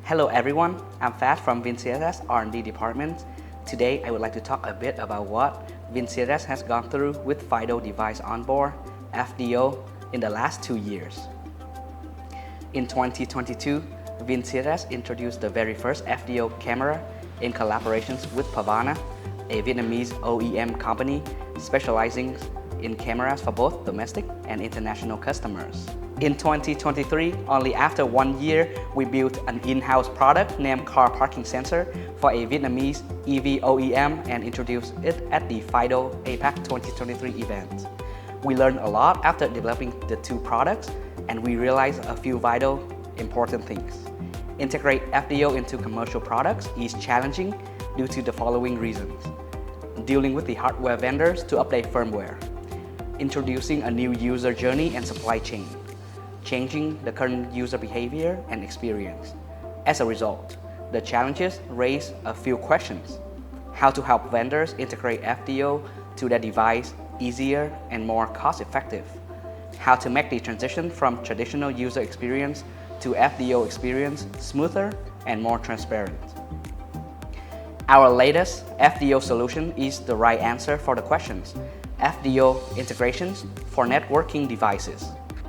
Hello everyone, I'm Fat from WinCSS R&D department. Today I would like to talk a bit about what WinCSS has gone through with FIDO Device Onboard, FDO, in the last 2 years. In 2022, WinCSS introduced the very first FDO camera in collaborations with Pavana, a Vietnamese OEM company specializing in cameras for both domestic and international customers. In 2023, only after 1 year, we built an in-house product named Car Parking Sensor for a Vietnamese EV OEM and introduced it at the FIDO APAC 2023 event. We learned a lot after developing the two products, and we realized a few vital important things. Integrate FDO into commercial products is challenging due to the following reasons. Dealing with the hardware vendors to update firmware. Introducing a new user journey and supply chain. Changing the current user behavior and experience. As a result, the challenges raise a few questions. How to help vendors integrate FDO to their device easier and more cost-effective. How to make the transition from traditional user experience to FDO experience smoother and more transparent. Our latest FDO solution is the right answer for the questions. FDO integrations for networking devices.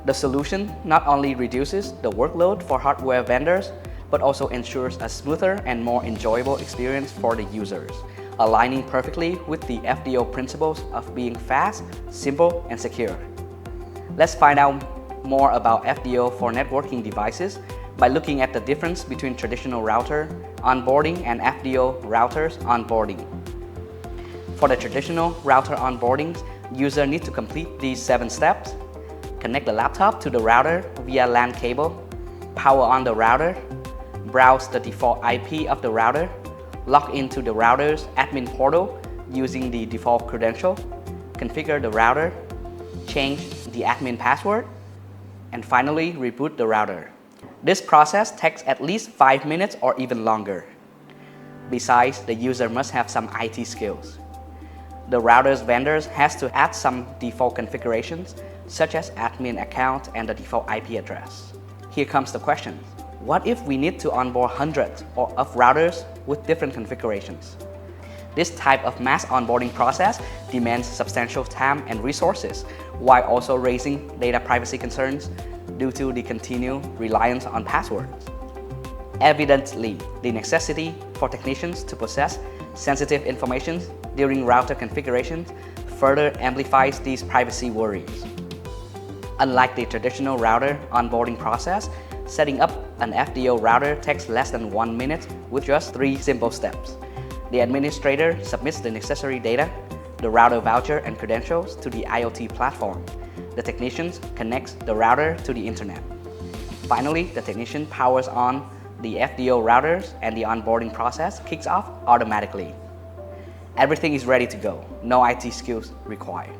The solution not only reduces the workload for hardware vendors, but also ensures a smoother and more enjoyable experience for the users, aligning perfectly with the FDO principles of being fast, simple, and secure. Let's find out more about FDO for networking devices by looking at the difference between traditional router onboarding and FDO routers onboarding. For the traditional router onboardings, users need to complete these 7 steps. Connect the laptop to the router via LAN cable, power on the router, browse the default IP of the router, log into the router's admin portal using the default credential, configure the router, change the admin password, and finally reboot the router. This process takes at least 5 minutes or even longer. Besides, the user must have some IT skills. The router's vendors has to add some default configurations such as admin account and the default IP address. Here comes the question. What if we need to onboard hundreds of routers with different configurations? This type of mass onboarding process demands substantial time and resources, while also raising data privacy concerns due to the continued reliance on passwords. Evidently, the necessity for technicians to possess sensitive information during router configurations further amplifies these privacy worries. Unlike the traditional router onboarding process, setting up an FDO router takes less than 1 minute with just 3 simple steps. The administrator submits the necessary data, the router voucher and credentials to the IoT platform. The technician connects the router to the internet. Finally, the technician powers on the FDO routers and the onboarding process kicks off automatically. Everything is ready to go, no IT skills required.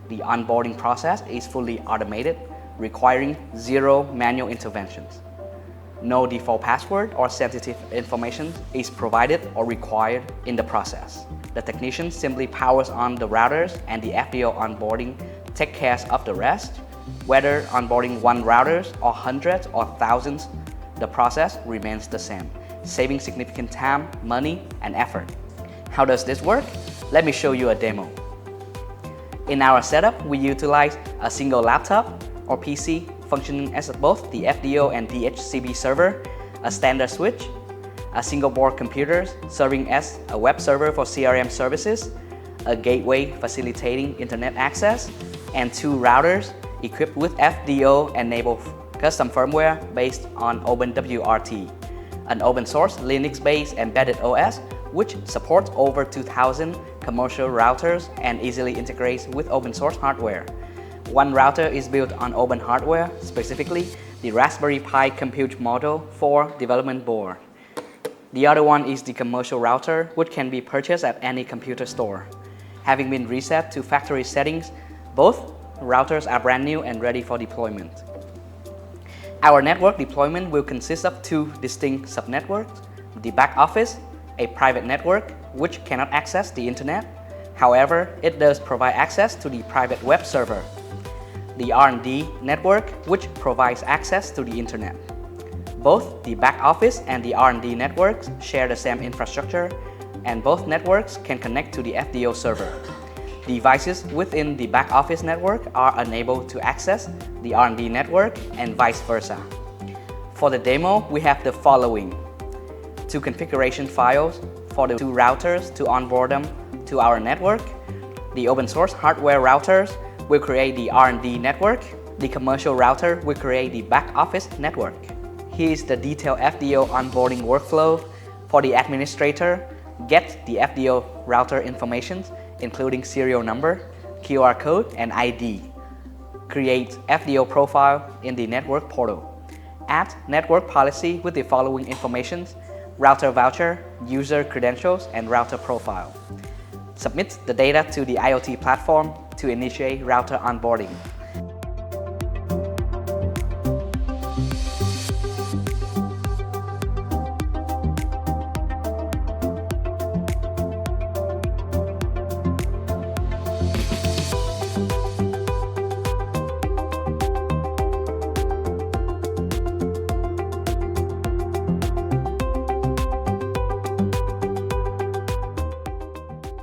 The onboarding process is fully automated, requiring 0 manual interventions. No default password or sensitive information is provided or required in the process. The technician simply powers on the routers and the FDO onboarding takes care of the rest. Whether onboarding 1 router or hundreds or thousands, the process remains the same, saving significant time, money, and effort. How does this work? Let me show you a demo. In our setup, we utilize a single laptop or PC functioning as both the FDO and DHCP server, a standard switch, a single board computer serving as a web server for CRM services, a gateway facilitating internet access, and 2 routers equipped with FDO-enabled custom firmware based on OpenWRT, an open-source Linux-based embedded OS which supports over 2,000 commercial routers and easily integrates with open-source hardware. One router is built on open hardware, specifically the Raspberry Pi Compute Module 4 development board. The other one is the commercial router, which can be purchased at any computer store. Having been reset to factory settings, both routers are brand new and ready for deployment. Our network deployment will consist of 2 distinct subnetworks: the back office, a private network which cannot access the internet. However, it does provide access to the private web server. The R&D network which provides access to the internet. Both the back office and the R&D networks share the same infrastructure, and both networks can connect to the FDO server. Devices within the back office network are unable to access the R&D network and vice versa. For the demo, we have the following: 2 configuration files for the 2 routers to onboard them to our network. The open source hardware routers will create the R&D network. The commercial router will create the back office network. Here is the detailed FDO onboarding workflow. For the administrator, get the FDO router information, including serial number, QR code, and ID. Create FDO profile in the network portal. Add network policy with the following information: router voucher, user credentials, and router profile. Submit the data to the IoT platform to initiate router onboarding.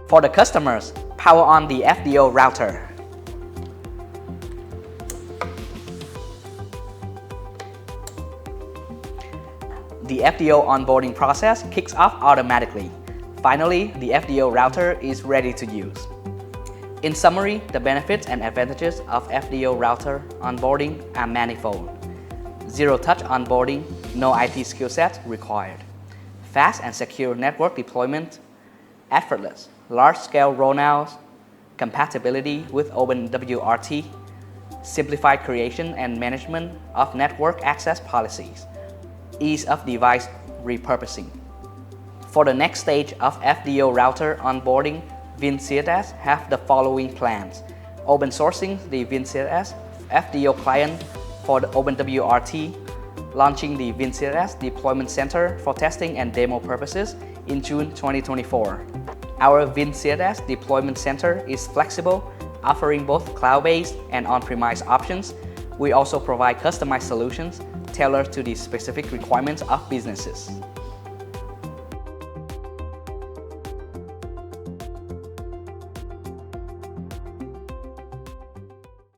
For the customers, power on the FDO router. The FDO onboarding process kicks off automatically. Finally, the FDO router is ready to use. In summary, the benefits and advantages of FDO router onboarding are manifold. Zero-touch onboarding, no IT skill set required. Fast and secure network deployment, effortless large-scale rollouts, compatibility with OpenWRT, simplified creation and management of network access policies, ease of device repurposing. For the next stage of FDO router onboarding, VinCSS have the following plans: open sourcing the VinCSS FDO client for the OpenWRT, launching the VinCSS Deployment Center for testing and demo purposes in June 2024. Our VinCSS Deployment Center is flexible, offering both cloud-based and on-premise options. We also provide customized solutions tailored to the specific requirements of businesses.